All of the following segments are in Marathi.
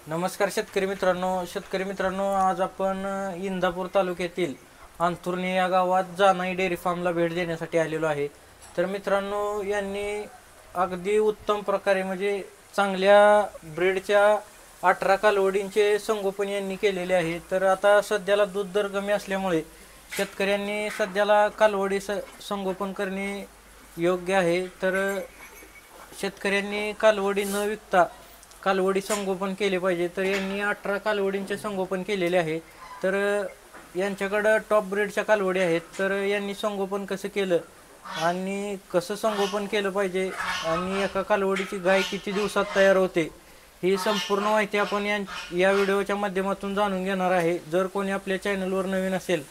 नमस्कार शेतकरी मित्रांनो, आज आपण इंदापूर तालुक्यातील अंथुर्णी या गावात जानाई डेअरी फार्मला भेट देण्यासाठी आलेलो आहे। तर मित्रांनो, यांनी अगदी उत्तम प्रकारे म्हणजे चांगल्या ब्रीडच्या 18 कालवडींचे संगोपन यांनी केलेले आहे। तर आता सध्याला दूध दर कमी असल्यामुळे शेतकऱ्यांनी सध्याला कालवडी संगोपन करणे योग्य आहे। तर शेतकऱ्यांनी कालवडी न विकता कालवडी संगोपन केले पाहिजे। तर यांनी 18 कालवडींचे संगोपन केलेले आहे। तर यांच्याकडे टॉप ब्रीडच्या कालवडी आहेत। तर यांनी संगोपन कसं केलं आणि कसं संगोपन केलं पाहिजे आणि एका कालवडीची गाय किती दिवसात तयार होते ही संपूर्ण माहिती आपण या व्हिडिओच्या माध्यमातून जाणून घेणार आहे। जर कोणी आपल्या चॅनलवर नवीन असेल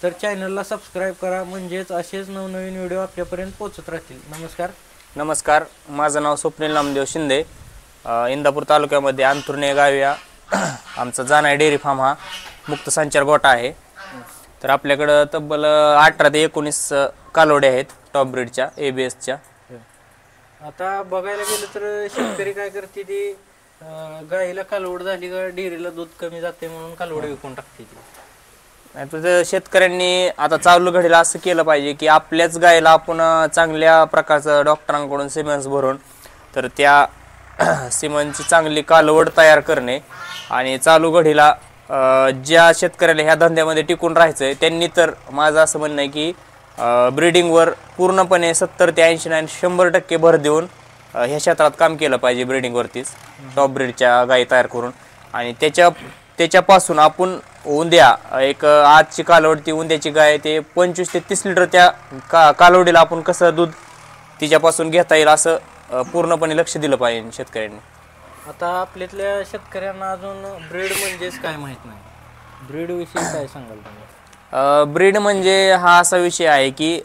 तर चॅनलला सबस्क्राईब करा, म्हणजेच असेच नवनवीन व्हिडिओ आपल्यापर्यंत पोहोचत राहतील। नमस्कार, माझं नाव स्वप्नील नामदेव शिंदे। इंदापूर तालुक्यामध्ये अंथुर्णी गावी आमचा जानाई डेअरी फार्म हा मुक्त संचार गोठा आहे। तर आपल्याकडं तब्बल 18 ते 19 कालवडे आहेत टॉप ब्रीडच्या ABSच्या। आता बघायला गेलं तर शेतकरी काय करते, ती गाईला कालवड झाली का डेअरीला दूध कमी जाते म्हणून कालवड विकून टाकते ती। शेतकऱ्यांनी आता चालू घडीला असं केलं पाहिजे की आपल्याच गायला आपण चांगल्या प्रकारचं डॉक्टरांकडून सिमेंट्स भरून तर त्या सिमेंटची चांगली कालवड तयार करणे आणि चालू घडीला ज्या शेतकऱ्याला ह्या धंद्यामध्ये टिकून राहायचंय त्यांनी तर माझं असं म्हणणं आहे की ब्रीडिंगवर पूर्णपणे 70 ते 80 आणि 100% भर देऊन ह्या क्षेत्रात काम केलं पाहिजे। ब्रीडिंगवरतीच टॉप ब्रीडच्या गायी तयार करून आणि त्याच्यापासून आपण उंद्या एक आजची कालवड ती उंद्याची गाय ते 25 ते 30 लिटर त्या कालवडीला आपण कसं दूध तिच्यापासून घेता येईल असं पूर्णपणे लक्ष दिलं पाहिजे शेतकऱ्यांनी। आता आपल्यातल्या शेतकऱ्यांना अजून ब्रीड म्हणजेच काय माहित नाही, ब्रीड विषयी काय सांगाल तुम्ही? ब्रीड म्हणजे हा असा विषय आहे की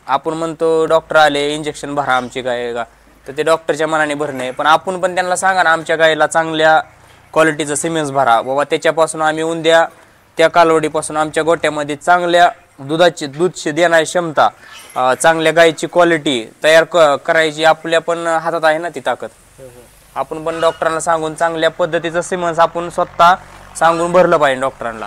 आपण म्हणतो डॉक्टर आले इंजेक्शन भरा आमची गाय का, तर ते डॉक्टरच्या मनाने भरणे, पण आपण पण त्यांना सांगा ना आमच्या गायला चांगल्या क्वालिटीचं सिमेंट्स भरा बाबा, त्याच्यापासून आम्ही उंद्या त्या कालवडीपासून आमच्या गोट्यामध्ये चांगल्या दूध देणारी क्षमता, चांगल्या गायची क्वालिटी तयार करायची आपल्या पण हातात आहे ना ती ताकद। आपण पण डॉक्टरांना सांगून चांगल्या पद्धतीचं सिमेंट्स आपण स्वतः सांगून भरलं पाहिजे डॉक्टरांना।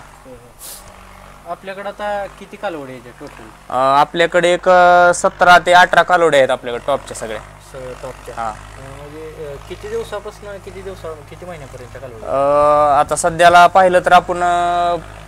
आपल्याकडे आता किती कालवडी आहेत टोटल? आपल्याकडे एक 17 ते 18 कालवडी आहेत आपल्याकडे टॉपच्या सगळ्या टॉपच्या। हा, म्हणजे किती दिवसापासून किती महिन्यापर्यंत कालवडी? आता सध्याला पाहिलं तर आपण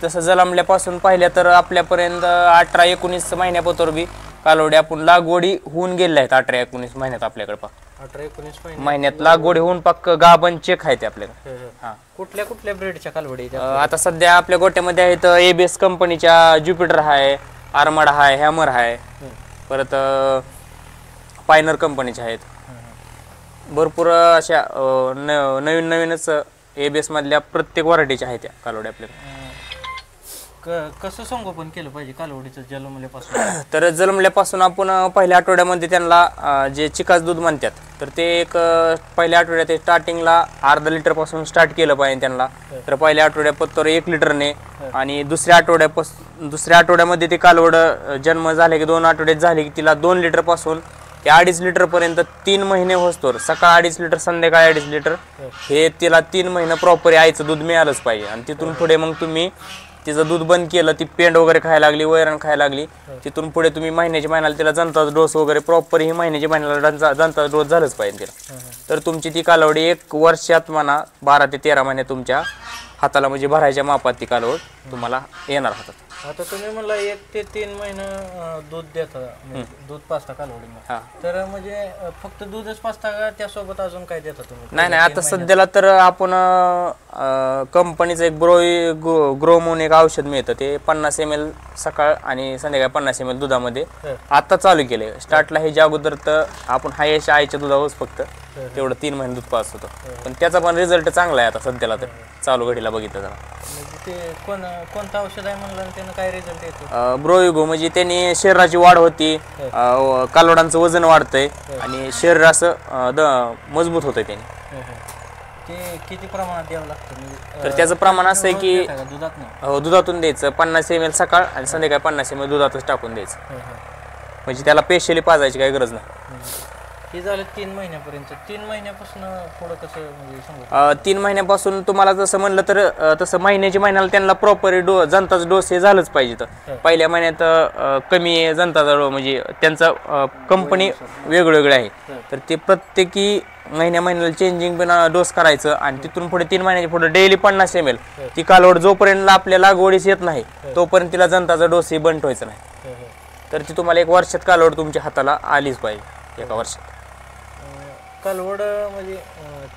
तसं जलमल्यापासून पाहिलं तर आपल्यापर्यंत 18-19 महिन्यापतोर बी कालवडी आपण लागवडी होऊन गेल्या आहेत। 18-19 महिन्यात आपल्याकडे 18-19 महिन्यात लागवडी होऊन पक्क गाभण चेक आहे ते आपल्याकडे। हा, कुठल्या ब्रीडच्या कालवडी? आता सध्या आपल्या गोट्यामध्ये आहेत ABS कंपनीच्या ज्युपिटर आहे, आर्मड आहे, हॅमर आहे, परत पायनर कंपनीच्या आहेत। भरपूर अशा नवीनच ABS मधल्या प्रत्येक व्हरायटीच्या आहेत त्या कालवडी आपल्याकडे। कसं संगोपन केलं पाहिजे कालवडीचं जन्मल्यापासून? तर जन्मल्यापासून आपण पहिल्या आठवड्यामध्ये त्यांना जे चिकास दूध म्हणतात तर ते एक पहिल्या आठवड्यात स्टार्टिंगला अर्धा लिटर पासून स्टार्ट केलं पाहिजे त्यांना। तर पहिल्या आठवड्यापत्तर 1 लिटरने आणि दुसऱ्या आठवड्यामध्ये ते कालवड जन्म झाले की 2 आठवड्यात झाले की तिला 2 लिटर पासून ते 2.5 लिटर पर्यंत 3 महिने होतोर सकाळ 2.5 लिटर संध्याकाळी 2.5 लिटर हे तिला 3 महिने प्रॉपर आईचं दूध मिळालंच पाहिजे। आणि तिथून पुढे मग तुम्ही तिचं दूध बंद केलं, ती पेंड वगैरे खायला लागली, वैरण खायला लागली, तिथून पुढे तुम्ही महिन्याला तिला जंताचा डोस वगैरे प्रॉपर ही महिन्याला जंताचा डोस झालंच पाहिजे तिला। तर तुमची ती कालवडी 1 वर्षात म्हणा 12 ते 13 महिने तुमच्या हाताला म्हणजे भरायच्या मापात ती कालवड तुम्हाला येणार हातात। आता तुम्ही म्हणला 1 ते 3 महिने दूध देता, दूध पाजता कालवडी, तर म्हणजे फक्त दूधच पाजता का त्यासोबत अजून काय देता तुम्ही? नाही, आता सध्याला तर आपण कंपनीचं एक ग्रो म्हणून एक औषध मिळतं, ते 50 ml सकाळ आणि संध्याकाळी 50 ml दुधामध्ये आता चालू केले। स्टार्टला हे अगोदर तर आपण हायश आईच्या दुधावरच फक्त तेवढं 3 महिने दूध पाजत होतो, पण त्याचा पण रिझल्ट चांगला आहे आता सध्याला तर चालू घडीला बघितलं तर। ते कोणतं औषध आहे म्हणलं, त्यानं काय रिझल्ट येतो? ब्रोयुगो म्हणजे त्यांनी शरीराची वाढ होती, कालवडांचं वजन वाढतंय आणि शरीर असं मजबूत होतंय त्याने। ते किती प्रमाणात द्यावं लागतं? तर त्याचं प्रमाण असं आहे की दुधातून द्यायचं 50 ml सकाळ आणि संध्याकाळी 50 ml दुधातच टाकून द्यायचं, म्हणजे त्याला स्पेशली पाजायची काही गरज नाही। हे झालं 3 महिन्यापर्यंत. 3 महिन्यापासून पुढं कसं म्हणजे सांगू? 3 महिन्यापासून तुम्हाला जसं म्हणलं तर तसं महिन्याला त्यांना प्रॉपर जंताचा डोस हे झालंच पाहिजे. तर पहिल्या महिन्यात कमी आहे जंताचा डोस, म्हणजे त्यांचा कंपनी वेगवेगळे आहे, तर ते प्रत्येकी महिन्याला चेंजिंग पण डोस करायचं. आणि तिथून पुढे 3 महिन्याच्या पुढे डेली 50 ml ती कालवड जोपर्यंत आपल्या लागवडीस येत नाही तोपर्यंत तिला जंताचा डोस ही बंद व्हायचा नाही. तर ती तुम्हाला 1 वर्षात कालवड तुमच्या हाताला आलीच पाहिजे, 1 वर्षात. कालवड म्हणजे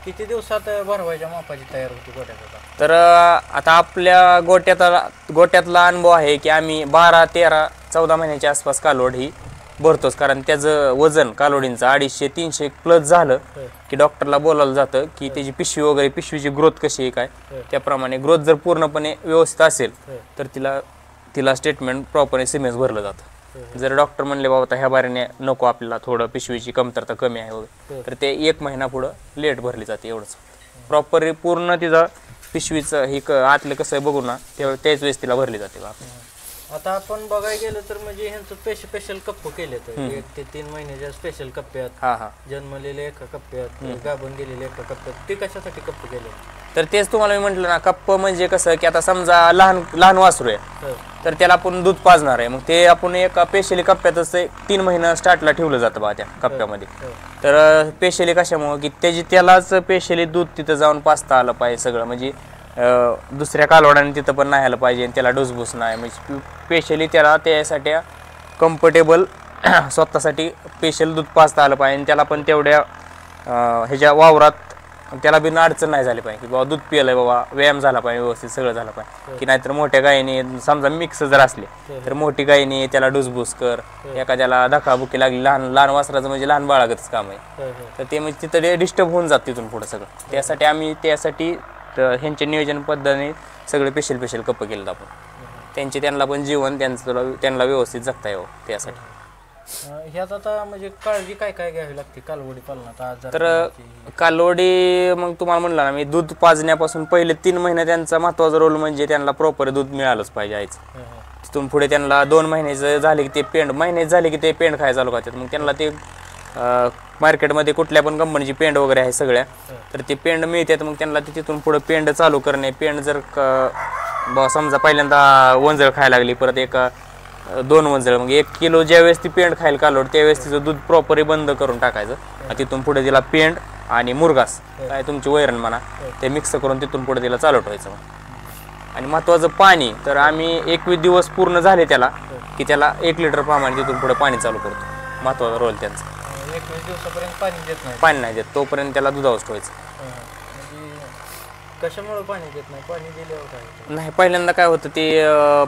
किती दिवसात भरवायच्या मापाची तयार होती गोट्यात? तर आता आपल्या गोट्यातला अनुभव आहे की आम्ही 12, 13, 14 महिन्याच्या आसपास कालवड ही भरतोच. कारण त्याचं वजन कालवडींचं 250, 300 प्लस झालं की डॉक्टरला बोलावलं जातं की त्याची पिशवी वगैरे, पिशवीची ग्रोथ कशी आहे काय, त्याप्रमाणे ग्रोथ जर पूर्णपणे व्यवस्थित असेल तर तिला स्टेटमेंट प्रॉपरली सिमेंस भरलं जातं. जर डॉक्टर म्हणले बाबा ह्या बारीने नको आपल्याला, थोडं पिशवीची कमतरता कमी आहे वगैरे, तर ते 1 महिना पुढं लेट भरली जाते. एवढंच प्रॉपरली पूर्ण तिचा पिशवीचं ही आतलं कसं आहे बघू ना, त्याच वेळेस तिला भरली जाते. आता आपण बघायला गेलं तर म्हणजे ह्यांचं स्पेशल कप्प केले तर 1 ते 3 महिन्याच्या स्पेशल कप्प्यात, जन्मलेले एका कप्प्यात, गाभण गेलेले एका कप्प्यात, ते कशासाठी कप्प केले? तर तेच तुम्हाला मी म्हटलं ना, कप्प म्हणजे कसं की आता समजा लहान वासरू आहे तर त्याला आपण दूध पाजणार आहे, मग ते आपण एका स्पेशली कप्प्यातच 3 महिने स्टार्टला ठेवलं जातं बा त्या कप्प्यामध्ये. तर स्पेशली कशामुळे की त्यालाच स्पेशली दूध तिथं जाऊन पाजता आलं पाहिजे सगळं, म्हणजे दुसऱ्या कालवडाने तिथं पण नाही आलं पाहिजे, त्याला डुसबुस नाही, म्हणजे स्पेशली त्याला त्यासाठी कम्फर्टेबल स्वतःसाठी स्पेशल दूध पाजता आलं पाहिजे. त्याला पण तेवढ्या ह्याच्या वावरात त्याला बिन अडचण नाही झाली पाहिजे की बाबा दूध पिलंय बाबा, व्यायाम झाला पाहिजे, व्यवस्थित सगळं झालं पाहिजे. की नाहीतर मोठ्या गायीने समजा मिक्स जर असले तर मोठी गायीने त्याला डुसबुस कर, एखाद्याला धक्काबुक्की लागली, लहान वासराचं म्हणजे लहान बाळागतच काम आहे, तर ते म्हणजे तिथं डिस्टर्ब होऊन जात तिथून पुढं सगळं. त्यासाठी आम्ही ह्यांच्या नियोजन पद्धतीने सगळे स्पेशल कप्प केलं आपण, त्यांना पण जीवन त्यांना व्यवस्थित जगता यावं त्यासाठी. ह्यात आता म्हणजे काळजी काय घ्यावी लागते कालवडी पालनात? तर कालवडी मग तुम्हाला म्हणलं ना मी, दूध पाजण्यापासून पहिले 3 महिने त्यांचा महत्वाचा रोल म्हणजे त्यांना प्रॉपर दूध मिळालंच पाहिजे आईचं. तिथून पुढे त्यांना 2 महिन्याचं झाले की ते पेंड खायला चालू करतात. मग त्यांना ते मार्केटमध्ये कुठल्या पण कंपनीची पेंड वगैरे आहे सगळ्या, तर ते पेंड मिळतात. मग त्यांना तिथून पुढे पेंड चालू करणे. पेंड जर समजा पहिल्यांदा वंजळ खायला लागली, परत 2 वंजळ, मग 1 किलो ज्यावेळेस ती पेंड खायला कालवड त्यावेळेस तिचं दूध प्रॉपरली बंद करून टाकायचं. तिथून पुढे तिला पेंड आणि मुरगास काय तुमची वैरण म्हणा ते मिक्स करून तिथून पुढे तिला चालू ठेवायचं. आणि महत्वाचं पाणी, तर आम्ही 21 दिवस पूर्ण झाले त्याला की त्याला 1 लिटर प्रमाणे तिथून पुढे पाणी चालू करतो. महत्वाचा रोल त्यांचा. 21 दिवसापर्यंत पाणी नाही देत, तोपर्यंत त्याला दुधावर ठेवायचं. कशामुळे पाणी देत नाही? पाणी दिल्यावर काय नाही, पहिल्यांदा काय होतं ते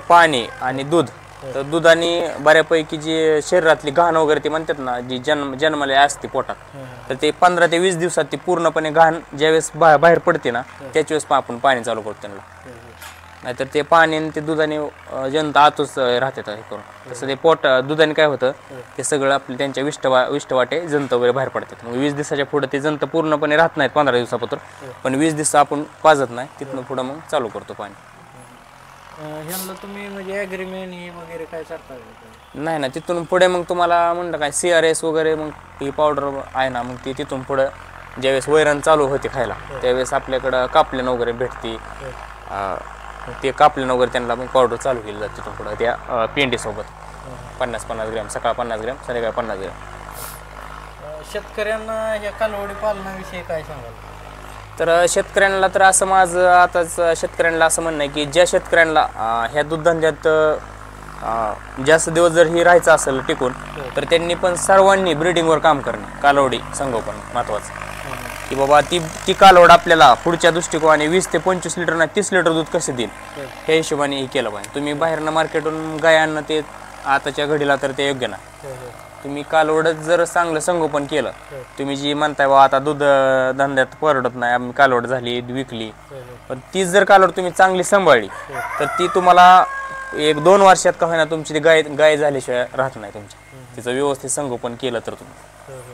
पाणी आणि दूध, तर दुधाने बऱ्यापैकी जी शरीरातली घाण वगैरे ते म्हणतात ना, जी जन्माला असते पोटात, तर ते 15 ते 20 दिवसात ती पूर्णपणे घाण ज्यावेळेस बाहेर पडते ना त्याच वेळेस आपण पाणी चालू करतो त्यांना. नाहीतर ते पाणी आणि ते दुधाने जंत आतच राहतात हे करून. तसं ते दुधाने काय होतं ते सगळं आपलं त्यांच्या विष्टवाटे जंत वगैरे बाहेर पडतात. मग 20 दिवसाच्या पुढे ते जंत पूर्णपणे राहत नाहीत 15 दिवसापासून, पण 20 दिवस आपण पाजत नाही, तिथनं पुढं मग चालू करतो पाणी. ह्यांना तुम्ही म्हणजे ॲग्रीमेंट वगैरे काय करता? नाही ना, तिथून पुढे मग तुम्हाला म्हणलं काय CRS वगैरे, मग ही पावडर आहे ना, मग ती तिथून पुढं ज्यावेळेस वैरण चालू होते खायला त्यावेळेस आपल्याकडं कापलेन वगैरे भेटते, ते कापलेन वगैरे त्यांना मग पावडर चालू केली जाते तिथून पुढं त्या पेंडीसोबत. 50-50 ग्रॅम सकाळ, 50 ग्रॅम संध्याकाळी, 50 ग्रॅम. शेतकऱ्यांना ह्या कालवडी पालनाविषयी काय सांगाल? तर शेतकऱ्यांना तर असं माझं आताच शेतकऱ्यांना असं म्हणणं आहे की ज्या शेतकऱ्यांना ह्या दूधधंद्यात जास्त दिवस जर ही राहायचं असेल टिकून, तर त्यांनी पण सर्वांनी ब्रीडिंगवर काम करणे, कालवडी संगोपन महत्त्वाचं. की बाबा ती कालवड आपल्याला पुढच्या दृष्टिकोनाने 20 ते 25 लिटर नाही 30 लिटर दूध कसे देईल ह्या हिशोबाने हे केलं पाहिजे. तुम्ही बाहेरनं मार्केटून गाय आणणं ते आताच्या घडीला तर ते योग्य नाही. तुम्ही कालवडच जर चांगलं संगोपन केलं, तुम्ही जी म्हणताय बा आता दूध धंद्यात परवडत नाही, आम्ही कालवड झाली विकली, पण तीच जर कालवड तुम्ही चांगली सांभाळली तर ती तुम्हाला 1-2 वर्षात का होईना तुमची ती गाय झाल्याशिवाय राहत नाही तुमच्या. तिचं व्यवस्थित संगोपन केलं तर तुम्ही.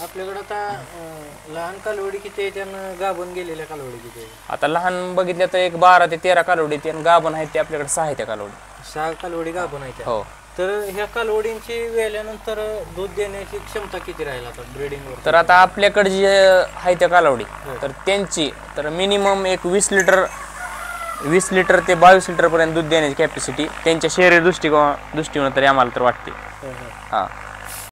आपल्याकडे आता लहान कालवडी किती आहे, त्यानं गाभण गेलेल्या कालवडी किती आहे? आता लहान बघितल्या तर 12 ते 13 कालवडी, आणि गाभण आहेत ते आपल्याकडे 6 आहेत त्या कालवडी. 6 कालवडी गाभण आहेत. हो. तर ह्या कालवडींची वेल्यानंतर दूध देण्याची क्षमता किती राहील आता ब्रीडिंगवर? तर आता आपल्याकडे जे आहे त्या कालावडी तर त्यांची तर मिनिमम एक 20 लिटर ते 22 लिटर पर्यंत दूध देण्याची कॅपॅसिटी त्यांच्या शरीर दृष्टिकोन तरी आम्हाला तर वाटते. हां